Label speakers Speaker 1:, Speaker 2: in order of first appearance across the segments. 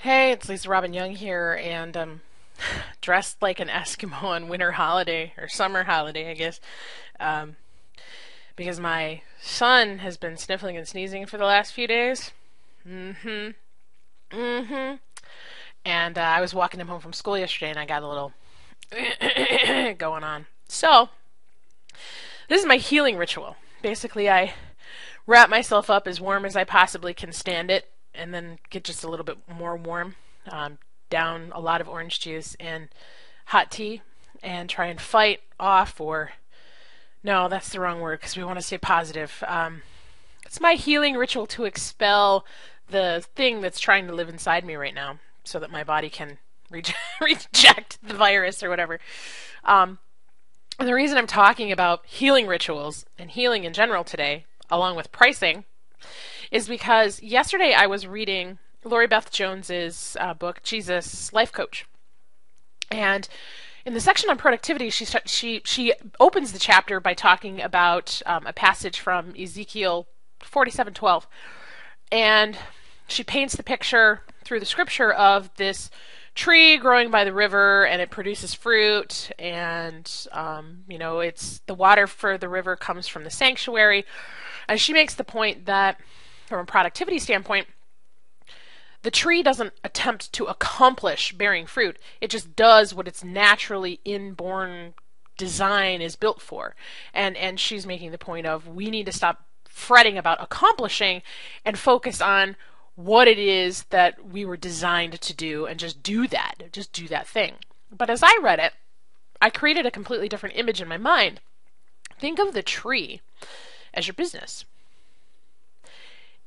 Speaker 1: Hey, it's Lisa Robin Young here, and dressed like an Eskimo on winter holiday, or summer holiday, I guess, um, because my son has been sniffling and sneezing for the last few days. Mm-hmm. Mm-hmm. And I was walking him home from school yesterday, and I got a little going on. So, this is my healing ritual. Basically, I wrap myself up as warm as I possibly can stand it, and then get just a little bit more warm. Um, Down a lot of orange juice and hot tea, and try and fight off, or no, that's the wrong word because we want to stay positive. It's my healing ritual to expel the thing that's trying to live inside me right now, so that my body can reject the virus or whatever. Um, and the reason I'm talking about healing rituals and healing in general today, along with pricing, is because yesterday I was reading Lori Beth Jones's book, Jesus Life Coach. And in the section on productivity, she opens the chapter by talking about a passage from Ezekiel 47:12. And she paints the picture through the scripture of this tree growing by the river, and it produces fruit, and it's the water for the river comes from the sanctuary. And she makes the point that from a productivity standpoint, the tree doesn't attempt to accomplish bearing fruit. It just does what its naturally inborn design is built for. And she's making the point of we need to stop fretting about accomplishing and focus on what it is that we were designed to do, and just do that. Just do that thing. But as I read it, I created a completely different image in my mind. Think of the tree as your business.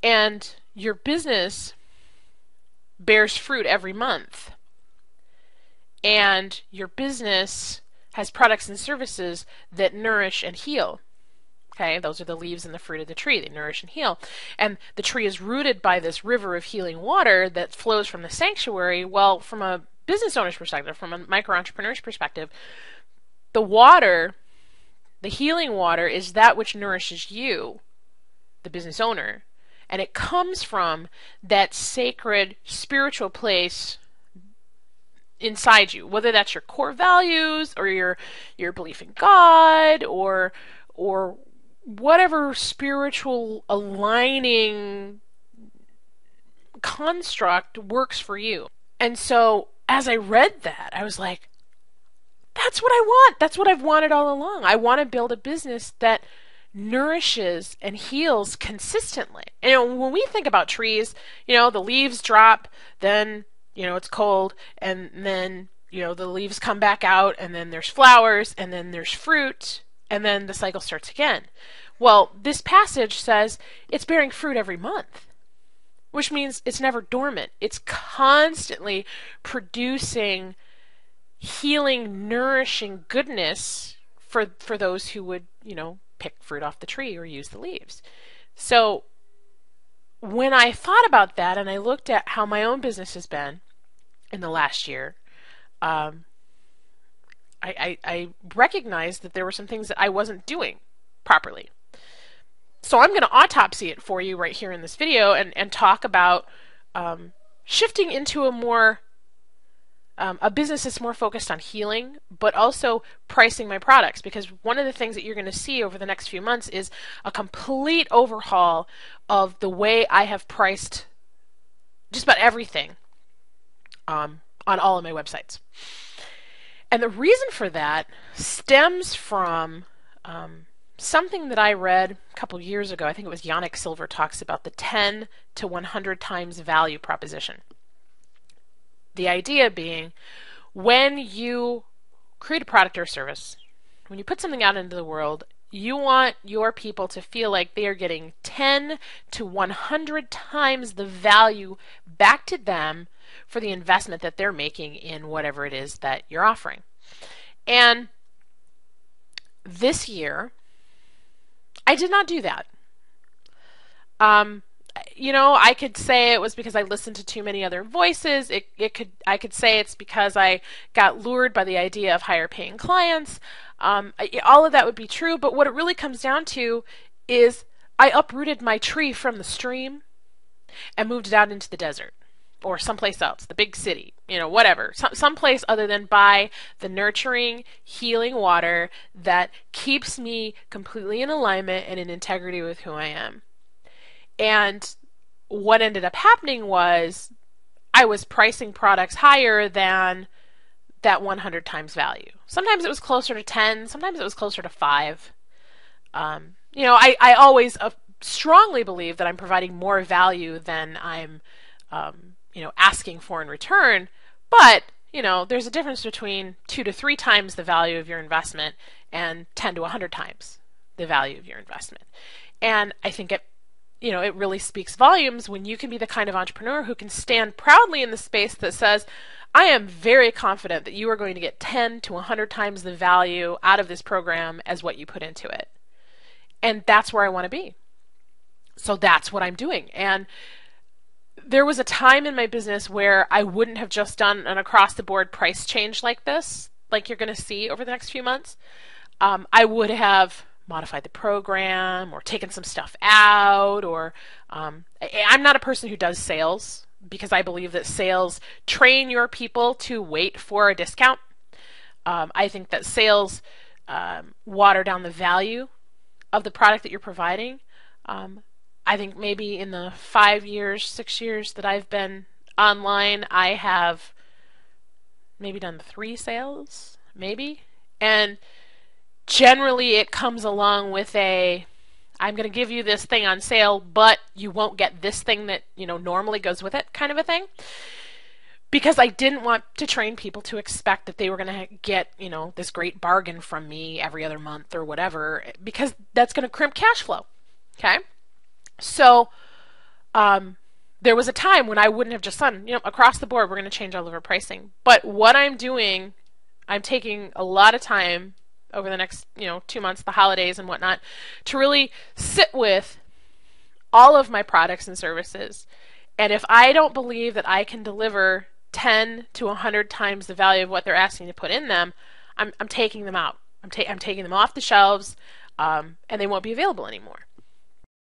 Speaker 1: And your business bears fruit every month. And your business has products and services that nourish and heal. Okay, those are the leaves and the fruit of the tree. They nourish and heal. And the tree is rooted by this river of healing water that flows from the sanctuary. Well, from a business owner's perspective, from a micro-entrepreneur's perspective, the water, the healing water, is that which nourishes you, the business owner. And it comes from that sacred spiritual place inside you, whether that's your core values or your belief in God, or whatever spiritual aligning construct works for you. And so as I read that, I was like, that's what I want. That's what I've wanted all along. I want to build a business that nourishes and heals consistently. And when we think about trees, the leaves drop, then, it's cold, and then, the leaves come back out, and then there's flowers, and then there's fruit, and then the cycle starts again. Well, this passage says it's bearing fruit every month, which means it's never dormant. It's constantly producing healing, nourishing goodness for those who would, pick fruit off the tree or use the leaves. So when I thought about that, and I looked at how my own business has been in the last year, I recognized that there were some things that I wasn't doing properly. So I'm going to autopsy it for you right here in this video, and talk about shifting into a business that's more focused on healing, but also pricing my products. Because one of the things that you're going to see over the next few months is a complete overhaul of the way I have priced just about everything on all of my websites. And the reason for that stems from something that I read a couple years ago. I think it was Yannick Silver talks about the 10 to 100 times value proposition. The idea being, when you create a product or service, when you put something out into the world, you want your people to feel like they are getting 10 to 100 times the value back to them for the investment that they're making in whatever it is that you're offering. And this year, I did not do that. I could say it was because I listened to too many other voices. I could say it's because I got lured by the idea of higher paying clients. All of that would be true, but what it really comes down to is I uprooted my tree from the stream and moved it out into the desert, or someplace else, the big city, whatever, someplace other than buy the nurturing, healing water that keeps me completely in alignment and in integrity with who I am. And what ended up happening was I was pricing products higher than that 100 times value. Sometimes it was closer to 10, sometimes it was closer to 5. I always strongly believe that I'm providing more value than I'm, asking for in return. But, there's a difference between 2 to 3 times the value of your investment and 10 to 100 times the value of your investment. And I think it really speaks volumes when you can be the kind of entrepreneur who can stand proudly in the space that says, I am very confident that you are going to get 10 to 100 times the value out of this program as what you put into it. And that's where I want to be. So that's what I'm doing. And there was a time in my business where I wouldn't have just done an across-the-board price change like this, like you're going to see over the next few months. I would have modified the program or taken some stuff out, or I'm not a person who does sales because I believe that sales train your people to wait for a discount. I think that sales water down the value of the product that you're providing. I think maybe in the 5 years, 6 years that I've been online, I have maybe done 3 sales, maybe. And generally it comes along with I'm going to give you this thing on sale, but you won't get this thing that, normally goes with it, kind of a thing. Because I didn't want to train people to expect that they were going to get, this great bargain from me every other month or whatever, because that's going to crimp cash flow. Okay? So, there was a time when I wouldn't have just done, across the board, we're going to change all of our pricing. But what I'm doing, I'm taking a lot of time over the next, 2 months, the holidays and whatnot, to really sit with all of my products and services. And if I don't believe that I can deliver 10 to 100 times the value of what they're asking to put in them, I'm taking them out. I'm taking them off the shelves, and they won't be available anymore.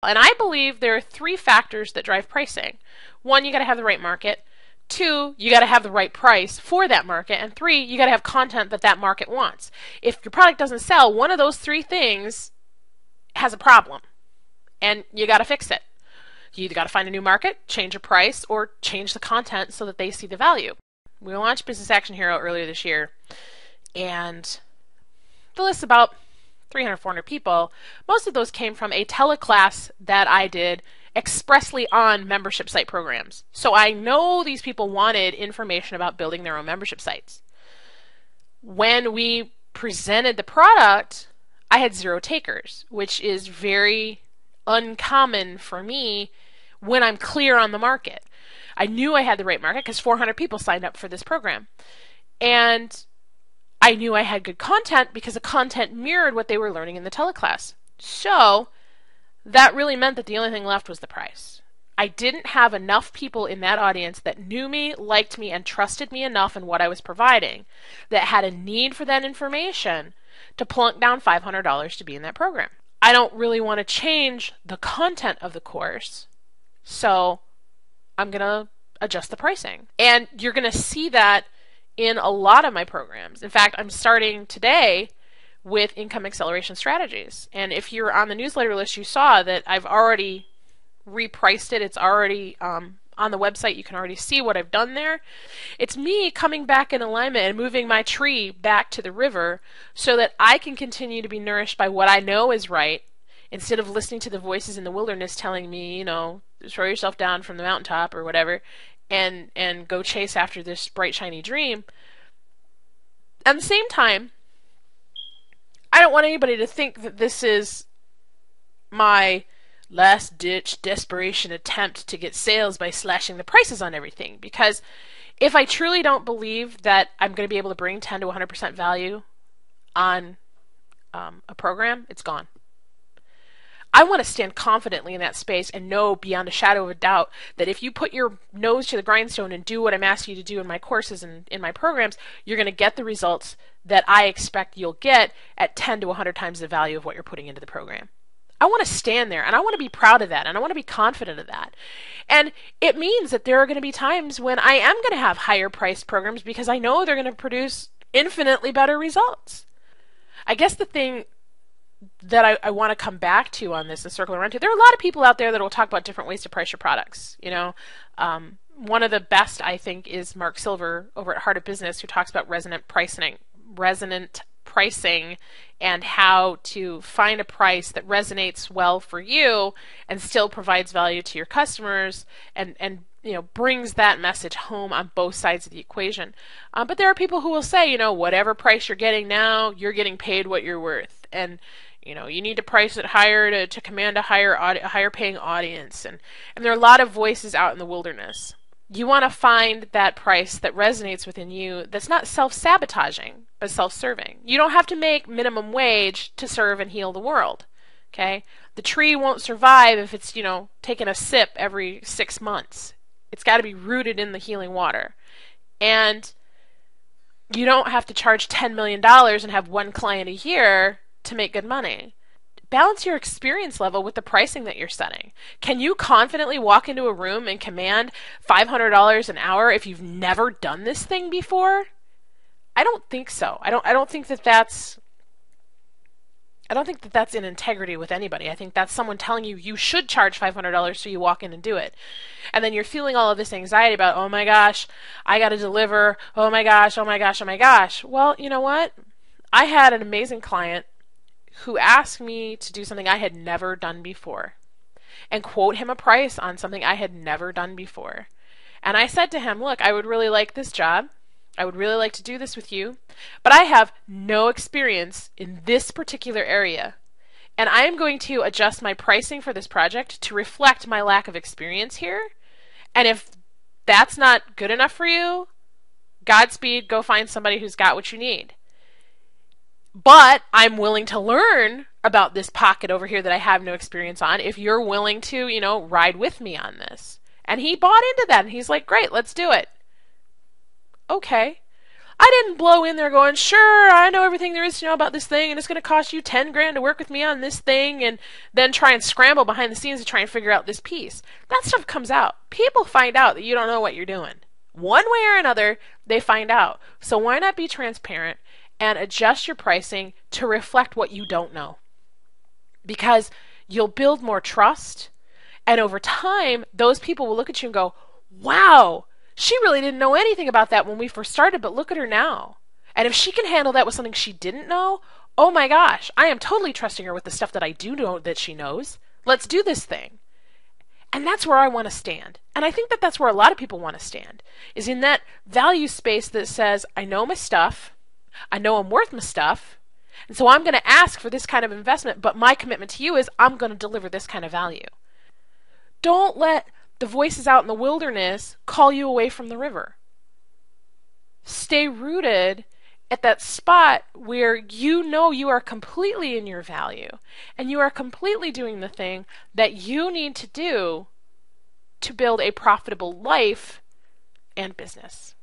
Speaker 1: And I believe there are 3 factors that drive pricing. 1, you got to have the right market. 2, you got to have the right price for that market. And 3, you got to have content that market wants. If your product doesn't sell, one of those 3 things has a problem, and you got to fix it. You either got to find a new market, change your price, or change the content so that they see the value. We launched Business Action Hero earlier this year, and the list about 300, 400 people. Most of those came from a teleclass that I did expressly on membership site programs. So I know these people wanted information about building their own membership sites. When we presented the product, I had 0 takers, which is very uncommon for me when I'm clear on the market. I knew I had the right market because 400 people signed up for this program. And I knew I had good content because the content mirrored what they were learning in the teleclass. So that really meant that the only thing left was the price. I didn't have enough people in that audience that knew me, liked me, and trusted me enough in what I was providing that had a need for that information to plunk down $500 to be in that program. I don't really want to change the content of the course, so I'm going to adjust the pricing. And you're going to see that in a lot of my programs. In fact, I'm starting today with income acceleration strategies. And if you're on the newsletter list, you saw that I've already repriced it. It's already on the website. You can already see what I've done there. It's me coming back in alignment and moving my tree back to the river so that I can continue to be nourished by what I know is right, instead of listening to the voices in the wilderness telling me, throw yourself down from the mountaintop or whatever, and go chase after this bright, shiny dream. At the same time, I don't want anybody to think that this is my last-ditch desperation attempt to get sales by slashing the prices on everything. Because if I truly don't believe that I'm going to be able to bring 10 to 100% value on a program, it's gone. I want to stand confidently in that space and know beyond a shadow of a doubt that if you put your nose to the grindstone and do what I'm asking you to do in my courses and in my programs, you're going to get the results that I expect you'll get at 10 to 100 times the value of what you're putting into the program. I want to stand there and I want to be proud of that and I want to be confident of that. And it means that there are going to be times when I am going to have higher priced programs because I know they're going to produce infinitely better results. I guess the thing that I want to come back to on this and circle around to, there are a lot of people out there that will talk about different ways to price your products. One of the best, I think, is Mark Silver over at Heart of Business, who talks about resonant pricing and how to find a price that resonates well for you and still provides value to your customers and brings that message home on both sides of the equation. But there are people who will say, whatever price you're getting now, you're getting paid what you're worth. And you need to price it higher to command a higher paying audience. And there are a lot of voices out in the wilderness. You want to find that price that resonates within you that's not self-sabotaging, but self-serving. You don't have to make minimum wage to serve and heal the world. Okay? The tree won't survive if it's, taking a sip every 6 months. It's got to be rooted in the healing water. And you don't have to charge $10 million and have one client a year to make good money. Balance your experience level with the pricing that you're setting. Can you confidently walk into a room and command $500 an hour if you've never done this thing before? I don't think so. I don't think that that's in integrity with anybody. I think that's someone telling you should charge $500 so you walk in and do it. And then you're feeling all of this anxiety about, oh my gosh, I got to deliver. Oh my gosh, oh my gosh, oh my gosh. Well, you know what? I had an amazing client who asked me to do something I had never done before and quote him a price on something I had never done before. And I said to him, look, I would really like this job. I would really like to do this with you, but I have no experience in this particular area. And I am going to adjust my pricing for this project to reflect my lack of experience here. And if that's not good enough for you, Godspeed, go find somebody who's got what you need. But I'm willing to learn about this pocket over here that I have no experience on if you're willing to, ride with me on this. And he bought into that and he's like, great, let's do it. Okay. I didn't blow in there going, sure, I know everything there is to know about this thing and it's going to cost you 10 grand to work with me on this thing, and then try and scramble behind the scenes to try and figure out this piece. That stuff comes out. People find out that you don't know what you're doing. One way or another, they find out. So why not be transparent and adjust your pricing to reflect what you don't know? Because you'll build more trust, and over time, those people will look at you and go, wow, she really didn't know anything about that when we first started, but look at her now. And if she can handle that with something she didn't know, oh my gosh, I am totally trusting her with the stuff that I do know that she knows. Let's do this thing. And that's where I want to stand. And I think that that's where a lot of people want to stand, is in that value space that says, I know my stuff, I know I'm worth my stuff, and so I'm going to ask for this kind of investment, but my commitment to you is I'm going to deliver this kind of value. Don't let the voices out in the wilderness call you away from the river. Stay rooted at that spot where you know you are completely in your value and you are completely doing the thing that you need to do to build a profitable life and business.